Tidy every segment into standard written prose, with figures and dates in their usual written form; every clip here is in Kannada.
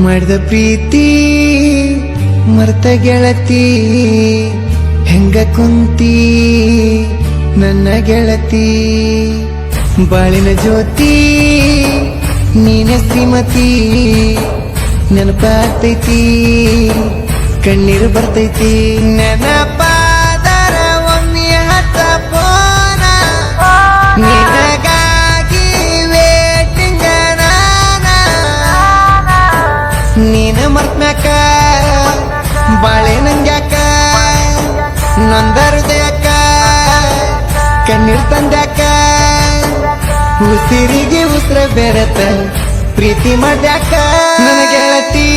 ಮಾಡಿದ ಪ್ರೀತಿ ಮರ್ತ ಗೆಳತಿ ಹೆಂಗ ಕುಂತಿ ನನ್ನ ಗೆಳತಿ ಬಾಳಿನ ಜ್ಯೋತಿ ನೀನ ಶ್ರೀಮತಿ ನೆನಪಾಗ್ತೈತಿ ಕಣ್ಣೀರು ಬರ್ತೈತಿ ನೆನಪಾದರ ಒಮ್ಮೆ ಹತ್ತ ಪೋನ ನಿನಗಾಗಿ ವೇಟಿಂಗ ನೀನ ಮರ್ತ್ಮ್ಯಾಕ ಬಾಳೆ ನಂಗ್ಯಾಕ ನೊಂದ ಹೃದಯಕ್ಕ ಕಣ್ಣೀರ್ ತಂದ್ಯಾಕ ಉಸಿರಿಗೆ ಉಸಿರ ಬೆರೆತ ಪ್ರೀತಿ ಮಾಡ್ಯಾಕ ನನ್ನ ಗೆಳತಿ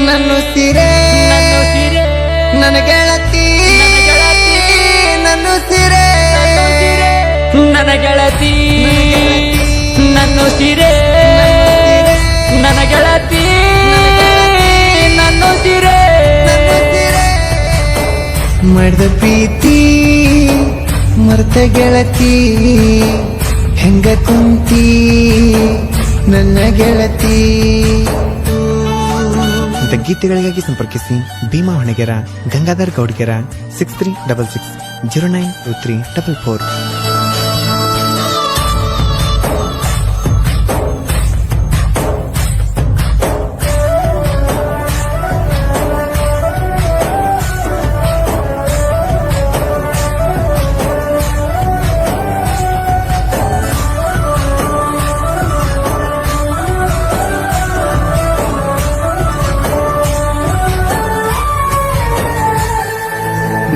ನನ್ನ ಉಸಿರೇ ನನ್ನ ಗೆಳತಿ ನನ್ನ ಉಸಿರೇ ನನ್ನ ಗೆಳತಿ ನನ್ನ ಉಸಿರೇ ನನ್ನ ಗೆಳತಿ ನನ್ನ ಉಸಿರೇ ಮಾಡಿದ ಪ್ರೀತಿ ಮರ್ತ ಗೆಳತಿ ಹೆಂಗ ಕುಂತಿ ನನ್ನ ಗೆಳತಿ. ಇಂಥ ಗೀತೆಗಳಿಗಾಗಿ ಸಂಪರ್ಕಿಸಿ ಭೀಮಾ ಹೊಣೆಗೆರ, ಗಂಗಾಧರ್ ಗೌಡ್ಗೆರ, 6366092344.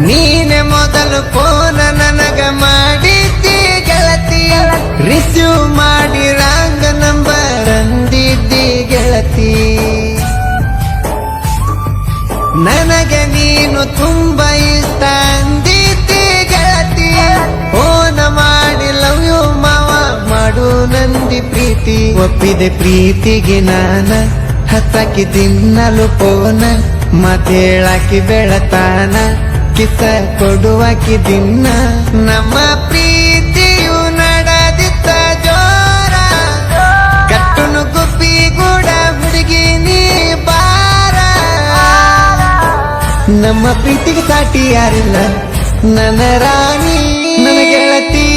ನೀನೆ ಮೊದಲು ಫೋನ ನನಗ ಮಾಡಿದ್ದಿ ಗೆಳತಿ, ರಿಸೀವ್ ಮಾಡಿ ರಾಂಗ್ ನಂಬರ್ ಅಂದಿದ್ದಿ ಗೆಳತಿ. ನನಗೆ ನೀನು ತುಂಬಾ ಇಷ್ಟ ಅಂದಿದ್ದಿ ಗೆಳತಿ, ಫೋನ ಮಾಡಿ ಲವ್ ಯು ಮಾವ ಮಾಡು ನಂದಿ ಪ್ರೀತಿ. ಒಪ್ಪಿದೆ ಪ್ರೀತಿಗೆ ನಾನ ಹತ್ತಾಕಿ ತಿನ್ನಲು ಫೋನ, ಮಾತೇಳಾಕಿ ಬೆಳತಾನ ಕಿಸ ಕೊಡುವಾಕಿ ದಿನ. ನಮ್ಮ ಪ್ರೀತಿಯು ನಡೆದಿತ್ತ ಜೋರ, ಕಟ್ಟುನು ಗುಬ್ಬಿ ಗೂಡ ಹುಡುಗಿ ನೀ ಬಾರ. ನಮ್ಮ ಪ್ರೀತಿಗೆ ಸಾಟಿ ಯಾರಿಲ್ಲ ನನ್ನ ರಾಣಿ, ನನ್ನ ಗೆಳತಿ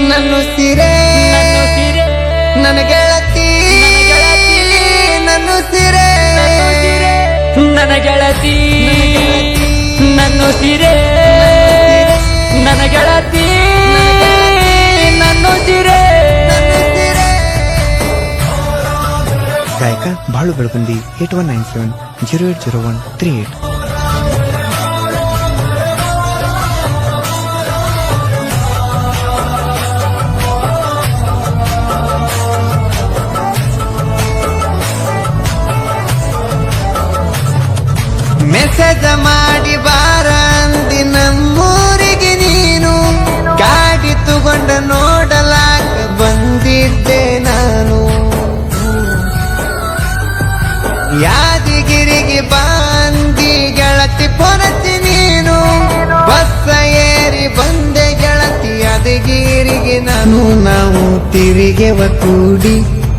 ನನ್ನ ಉಸಿರೇ ನನ್ನ ಗೆಳತಿ ನನ್ನ ಉಸಿರೇ ನನ್ನ ಗೆಳತಿ ನನ್ನ ಉಸಿರೇ ನನ್ನ ಗೆಳತಿ ನನ್ನ ಉಸಿರೇ. ಗಾಯಕ ಬಾಳು ಬೆಳಗುಂದಿ 8197080138. ಮೆಸೇಜ ಮಾಡಿ ಬಾರ ಅಂದಿ ನಮ್ಮೂರಿಗೆ ನೀನು, ಗಾಡಿ ತಗೊಂಡ ನೋಡಲಾಕ ಬಂದಿದ್ದೆ ನಾನು. ಯಾದಗಿರಿಗೆ ಬಂದಿ ಗೆಳತಿ ಪೊರಚಿ ನೀನು, ಬಸ್ಸ ಏರಿ ಬಂದೆ ಗೆಳತಿ ಯಾದಗಿರಿಗೆ ನಾನು. ನಾವು ತಿರುಗೆವ ಕೂಡಿ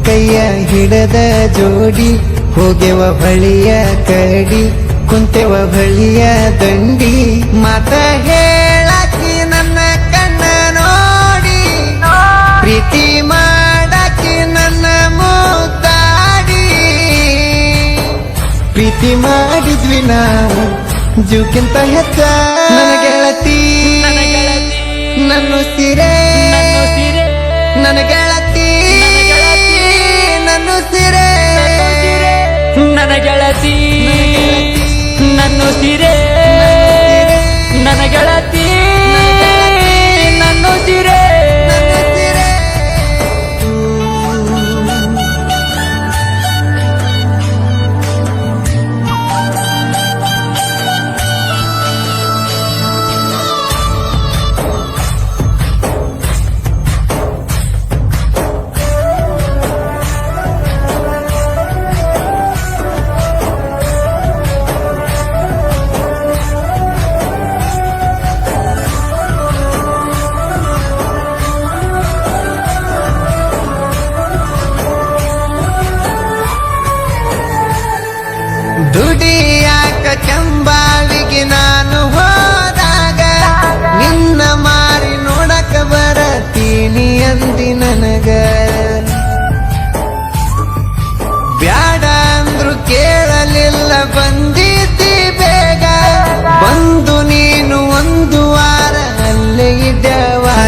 ಕೈಯ ಹಿಡದ ಜೋಡಿ, ಹೋಗೆವ ಬಳಿಯ ಕಡಿ ಕುಂತೆವ ಬಳಿಯ ದಂಡಿ. ಮಾತ ಹೇಳಾಕಿ ನನ್ನ ಕಣ್ಣ ನೋಡಿ, ಪ್ರೀತಿ ಮಾಡಾಕಿ ನನ್ನ ಮುದ್ದಾಡಿ. ಪ್ರೀತಿ ಮಾಡಿದ್ವಿ ನಾವು ಜೂಕ್ಕಿಂತ ಹೆಚ್ಚ ನನ್ನ ಗೆಳತಿ ನನ್ನ ಉಸಿರೇ ನನ್ನ ಗೆಳತಿ ನನ್ನ ಉಸಿರೇ ನನ್ನ ಗೆಳತಿ ನನ್ನ ಉಸಿರೇ ನನ್ನ ಗೆಳತಿ ನನ್ನ ಉಸಿರೇ.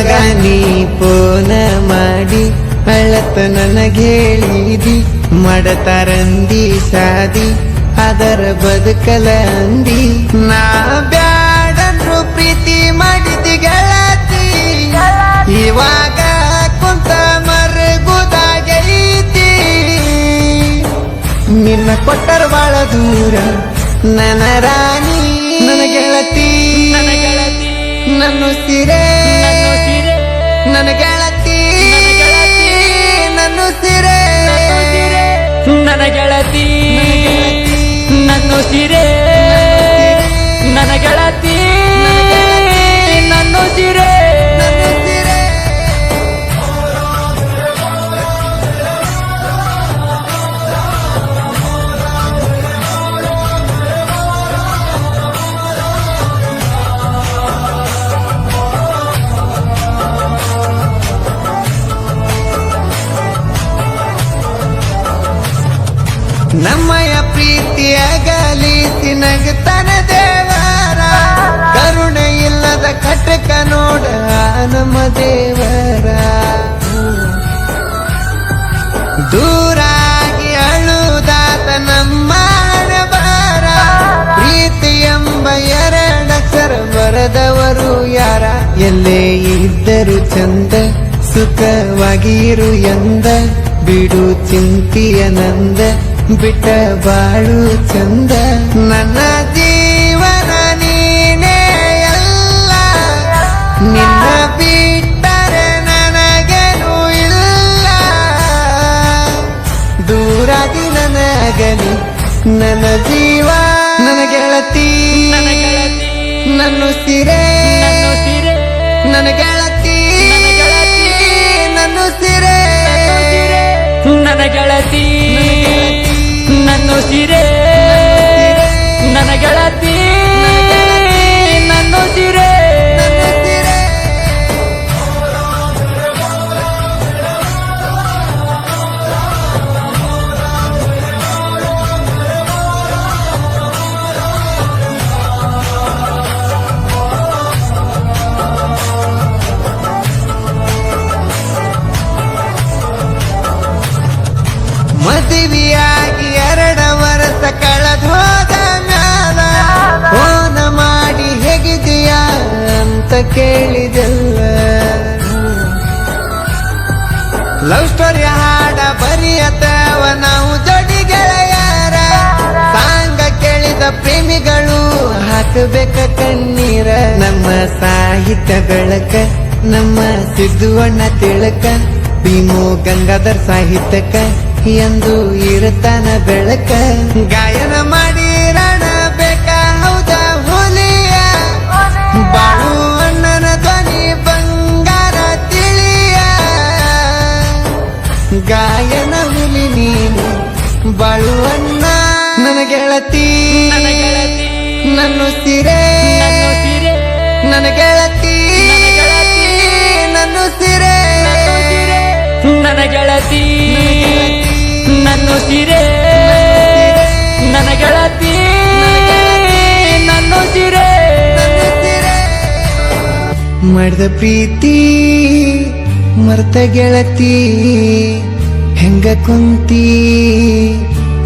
ಯಾವಾಗ ನೀ ಫೋನ ಮಾಡಿ ಅಳತ ನನಗೇಳಿದಿ ಮಾಡತಾರಂದಿ ಸಾದಿ ಅದರ ಬದುಕಲ ಅಂದಿ ನಾ ಬ್ಯಾಡನ್ರು ಪ್ರೀತಿ ಮಾಡಿದಿ ಗೆಳತಿ ಇವಾಗ ಕುಂತ ಮರಗುದಾಗೈತಿ ನಿನ್ನ ಕೊಟ್ಟರ ಬಾಳ ದೂರ ನನ್ನ ರಾಣಿ ನನ್ನ ಗೆಳತಿ ನನ್ನ ಸಿರೆ ನನ್ನ ಗೆಳತಿ ನನ್ನ ಸಿರೆ ನನ್ನ ಗೆಳತಿ ನನ್ನ ಸಿರೆ ನನ್ನ ಗೆಳತಿ ನನ್ನ ಸಿರೆ ನಮ್ಮಯ ಪ್ರೀತಿಯ ಗಲಿಸಿ ನಗತನ ದೇವರ ಕರುಣೆ ಇಲ್ಲದ ಕಟಕ ನೋಡ ನಮ್ಮ ದೇವರ ದೂರಾಗಿ ಅಳುದಾತ ನಮ್ಮ ಬಾರ ಪ್ರೀತಿ ಎಂಬ ಎರಡಕ್ಷರ ಬರದವರು ಯಾರ ಎಲ್ಲೇ ಇದ್ದರು ಚಂದ ಸುಖವಾಗಿರು ಎಂದ ಬಿಡು ಚಿಂತಿಯ ನಂದ ಬಿಟ್ಟ ಬಾಳು ಚಂದ ನನ್ನ ಜೀವನ ನೀನೇ ಎಲ್ಲ ನಿನ್ನ ಬಿಟ್ಟರೆ ನನಗೇನು ಇಲ್ಲ ದೂರಾಗಿ ನನಗಲಿ ನನ್ನ ಜೀವ ನನ್ನ ಗೆಳತಿ ನನ್ನ ಸಿರೆ ನನ್ನ ಗೆಳತಿ ನನ್ನ ಸಿರೆ ನನ್ನ ಗೆಳತಿ ನನ್ನ ಸಿರೆ ನನ್ನ ಗೆಳತಿ ನನ್ನ ಸಿರೆ ಮದುವೆಯಾಗಿ 2 ವರ್ಷ ಕಳೆದೋದ ಮ್ಯಾಲ ಫೋನ ಮಾಡಿ ಹೇಗಿದೀಯ ಅಂತ ಕೇಳಿದೆಲ್ಲ ಲವ್ ಸ್ಟೋರಿ ಹಾಡ ಬರೆಯತವ ನಾವು ಜೋಡಿ ಗೆಳೆಯರ ಸಾಂಗ ಕೇಳಿದ ಪ್ರೇಮಿಗಳು ಹಾಕಬೇಕ ಕಣ್ಣೀರ ನಮ್ಮ ಸಾಹಿತ್ಯ ಬೆಳಕ ನಮ್ಮ ಸಿದ್ದುವಣ್ಣ ತಿಳಕ ಭೀಮು ಗಂಗಾಧರ್ ಸಾಹಿತ್ಯಕ ಎಂದು ಇರುತ್ತಾನ ಬೆಳಕ ಗಾಯನ ಮಾಡಿ ರಣ ಬೇಕ ಹೌದ ಹುಲಿಯ ಬಾಳು ಅಣ್ಣನ ಧ್ವನಿ ಬಂಗಾರ ತಿಳಿಯ ಗಾಯನ ಹುಲಿ ನೀನು ಬಾಳು ಅಣ್ಣ ನನ್ನ ಗೆಳತಿ ನನ್ನ ಸಿರೆ ನನ್ನ ಗೆಳತಿ ನನ್ನ ಸಿರೆ ನನ್ನ ಗೆಳತಿ ನನ್ನ ಸಿರೆ ನನ್ನ ಗೆಳತಿ ನನ್ನ ಸಿರೆ ಮಾಡಿದ ಪ್ರೀತಿ ಮರ್ತ ಗೆಳತಿ ಹೆಂಗ ಕುಂತಿ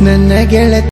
ನನ್ನ ಗೆಳತಿ